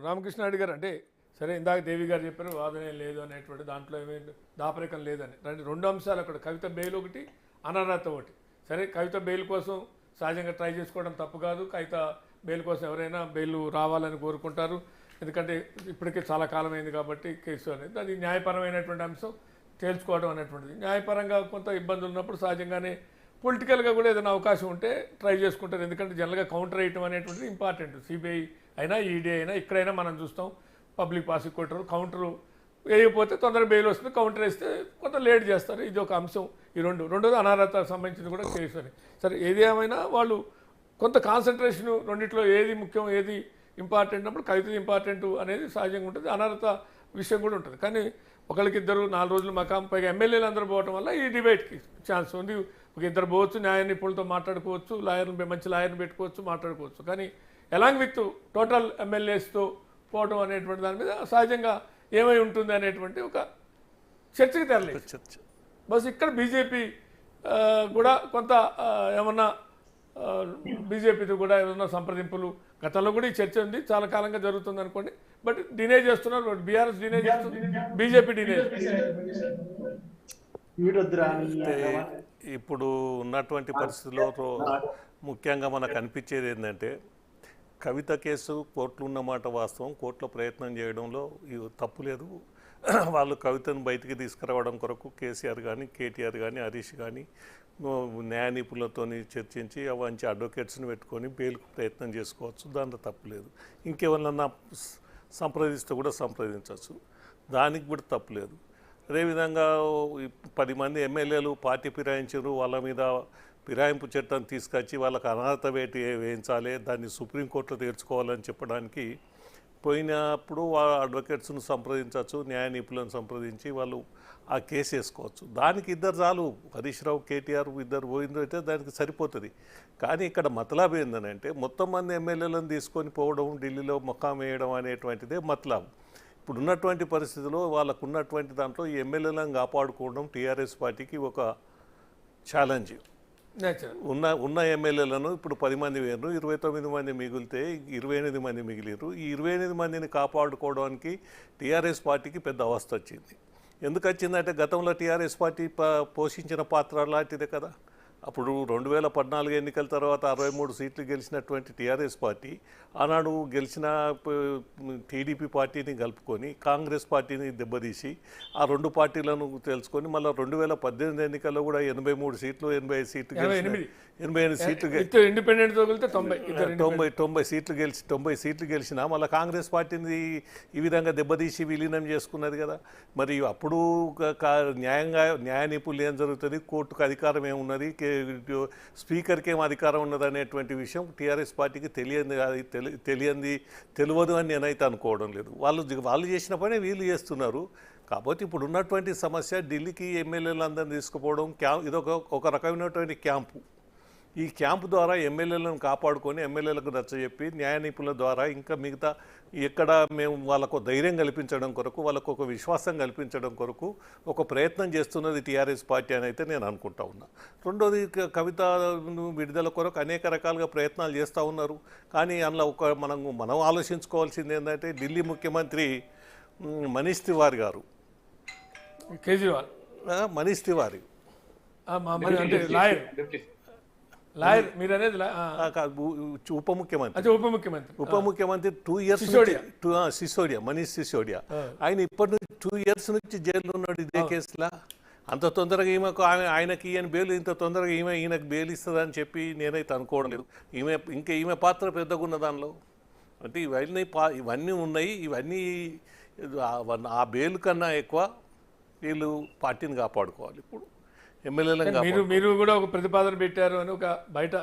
రామకృష్ణారెడ్డి గారు అంటే సరే ఇందాక దేవి గారు చెప్పారు వాదనే లేదు అనేటువంటి దాంట్లో ఏమీ దాపరికం లేదని రెండు అంశాలు అక్కడ కవిత బెయిల్ ఒకటి అనర్హత ఒకటి. సరే కవిత బెయిల్ కోసం సహజంగా ట్రై చేసుకోవడం తప్పు కాదు. కవిత బెయిల్ కోసం ఎవరైనా బెయిల్ రావాలని కోరుకుంటారు. ఎందుకంటే ఇప్పటికే చాలా కాలం అయింది కాబట్టి కేసు అనేది అది న్యాయపరమైనటువంటి అంశం తేల్చుకోవడం అనేటువంటిది. న్యాయపరంగా కొంత ఇబ్బందులు ఉన్నప్పుడు సహజంగానే పొలిటికల్గా కూడా ఏదైనా అవకాశం ఉంటే ట్రై చేసుకుంటారు. ఎందుకంటే జనరల్గా కౌంటర్ వేయటం అనేటువంటిది ఇంపార్టెంట్. సిబిఐ అయినా ఈడీ అయినా ఎక్కడైనా మనం చూస్తాం పబ్లిక్ ప్రాసిక్యూటర్ కౌంటర్ వేయకపోతే తొందరగా బెయిల్ వస్తుంది, కౌంటర్ వేస్తే కొంత లేట్ చేస్తారు. ఇది ఒక అంశం. ఈ రెండోది అనర్హత సంబంధించింది కూడా కేసు అని. సరే ఏది ఏమైనా వాళ్ళు కొంత కాన్సన్ట్రేషన్ రెండిట్లో ఏది ముఖ్యం ఏది ఇంపార్టెంట్ అప్పుడు కవిత ఇంపార్టెంట్ అనేది సహజంగా ఉంటుంది. అనర్హత విషయం కూడా ఉంటుంది. కానీ ఒకరికిద్దరు 4 రోజులు మకాం పైగా ఎమ్మెల్యేలు అందరూ పోవడం వల్ల ఈ డిబేట్కి ఛాన్స్ ఉంది. ఒక ఇద్దరు పోవచ్చు, న్యాయ నిపుణులతో మాట్లాడుకోవచ్చు, మంచి లాయర్ని పెట్టుకోవచ్చు, మాట్లాడుకోవచ్చు. కానీ అలాంగ్ విత్ టోటల్ ఎమ్మెల్యేస్తో పోవడం అనేటువంటి దాని మీద సహజంగా ఏమై ఉంటుంది అనేటువంటి ఒక చర్చకి తెరలేదు. బస్ ఇక్కడ బీజేపీ కూడా కొంత ఏమన్నా బీజేపీతో కూడా ఏమన్నా సంప్రదింపులు గతంలో కూడా ఈ చర్చ ఉంది, చాలా కాలంగా జరుగుతుంది అనుకోండి. బట్ డినే చేస్తున్నారు, బీఆర్ఎస్ డినే చేస్తుంది, బీజేపీ డినే. ఇప్పుడు ఉన్నటువంటి పరిస్థితుల్లో ముఖ్యంగా మనకు అనిపించేది ఏంటంటే కవిత కేసు కోర్టులో ఉన్నమాట వాస్తవం. కోర్టులో ప్రయత్నం చేయడంలో తప్పు లేదు. వాళ్ళు కవితను బయటికి తీసుకురావడం కొరకు కేసీఆర్ కానీ కేటీఆర్ కానీ హరీష్ కానీ న్యాయ నిపుణులతో చర్చించి మంచి అడ్వకేట్స్ని పెట్టుకొని బెయిల్కు ప్రయత్నం చేసుకోవచ్చు. దాంట్లో తప్పు లేదు. ఇంకెవరన్నా సంప్రదిస్తే కూడా సంప్రదించవచ్చు, దానికి కూడా తప్పు లేదు. అదేవిధంగా 10 మంది ఎమ్మెల్యేలు పార్టీ ఫిరాయించారు, వాళ్ళ మీద ఫిరాయింపు చట్టం తీసుకొచ్చి వాళ్ళకి అనర్హత వేటు వేయించాలి, దాన్ని సుప్రీంకోర్టులో తీర్చుకోవాలని చెప్పడానికి పోయినప్పుడు వాళ్ళ అడ్వకేట్స్ను సంప్రదించవచ్చు, న్యాయ నిపుణులను సంప్రదించి వాళ్ళు ఆ కేసు వేసుకోవచ్చు. దానికి ఇద్దరు చాలు, హరీష్ రావు కేటీఆర్ ఇద్దరు పోయిందో అయితే దానికి సరిపోతుంది. కానీ ఇక్కడ మతలాబ్ ఏంటంటే మొత్తం మంది ఎమ్మెల్యేలను తీసుకొని పోవడం, ఢిల్లీలో మకాం వేయడం అనేటువంటిదే మతలాబ్. ఇప్పుడు ఉన్నటువంటి పరిస్థితుల్లో వాళ్ళకు ఉన్నటువంటి దాంట్లో ఈ ఎమ్మెల్యేలను కాపాడుకోవడం టీఆర్ఎస్ పార్టీకి ఒక ఛాలెంజ్. ఉన్న ఎమ్మెల్యేలను ఇప్పుడు 10 మంది వేరు, 29 మంది మిగిలితే 28 మంది మిగిలిరు. ఈ 28 మందిని కాపాడుకోవడానికి టీఆర్ఎస్ పార్టీకి పెద్ద అవస్థ వచ్చింది. ఎందుకు వచ్చిందంటే గతంలో టీఆర్ఎస్ పార్టీ పోషించిన పాత్ర లాంటిదే కదా. అప్పుడు 2014 ఎన్నికల తర్వాత 63 సీట్లు గెలిచినటువంటి టీఆర్ఎస్ పార్టీ ఆనాడు గెలిచిన టీడీపీ పార్టీని కలుపుకొని కాంగ్రెస్ పార్టీని దెబ్బతీసి ఆ 2 పార్టీలను తెలుసుకొని మళ్ళీ 2018 ఎన్నికల్లో కూడా 83 సీట్లు 85 సీట్లు 88 సీట్లు ఇండిపెండెంట్ 90 సీట్లు గెలిచినా మళ్ళీ కాంగ్రెస్ పార్టీని ఈ విధంగా దెబ్బతీసి విలీనం చేసుకున్నది కదా. మరి అప్పుడు న్యాయ నిపుణులు ఏం జరుగుతుంది, కోర్టుకు అధికారం ఏమున్నది, స్పీకర్కి ఏం అధికారం ఉన్నదనేటువంటి విషయం టీఆర్ఎస్ పార్టీకి తెలియదు అని నేనైతే అనుకోవడం లేదు. వాళ్ళు చేసిన పని వీళ్ళు చేస్తున్నారు. కాబట్టి ఇప్పుడు ఉన్నటువంటి సమస్య ఢిల్లీకి ఎమ్మెల్యేలందరినీ తీసుకుపోవడం ఒక రకమైనటువంటి క్యాంపు. ఈ క్యాంపు ద్వారా ఎమ్మెల్యేలను కాపాడుకొని ఎమ్మెల్యేలకు నచ్చజెప్పి న్యాయ నిపుణుల ద్వారా ఇంకా మిగతా ఎక్కడ మేము వాళ్ళకు ధైర్యం కల్పించడం కొరకు, వాళ్ళకు ఒక విశ్వాసం కల్పించడం కొరకు ఒక ప్రయత్నం చేస్తున్నది టీఆర్ఎస్ పార్టీ అని అయితే నేను అనుకుంటా ఉన్నా. రెండోది కవిత విడుదల కొరకు అనేక రకాలుగా ప్రయత్నాలు చేస్తూ ఉన్నారు. కానీ అందులో మనం ఆలోచించుకోవాల్సింది ఏంటంటే ఢిల్లీ ముఖ్యమంత్రి మనీష్ తివారీ గారు, కేజ్రీవాల్ మనీష్ తివారీ లాయర్ మీరు అనేది ఉప ముఖ్యమంత్రి 2 ఇయర్స్ సిసోడియా, మనీష్ సిసోడియా, ఆయన ఇప్పటి నుంచి 2 ఇయర్స్ నుంచి జైల్లో ఉన్నాడు ఇదే కేసులా. అంత తొందరగా ఆయనకి ఈయన బెయిల్ ఇంత తొందరగా ఈయనకు బెయిల్ ఇస్తుందని చెప్పి నేనైతే అనుకోవడం లేదు. ఈమె పాత్ర పెద్దగా ఉన్న దానిలో అంటే ఇవన్నీ ఉన్నాయి. ఇవన్నీ ఆ బెయిల్ కన్నా ఎక్కువ వీళ్ళు పార్టీని కాపాడుకోవాలి. ఇప్పుడు ఎమ్మెల్యేలను మీరు కూడా ఒక ప్రతిపాదన పెట్టారు అని ఒక బయట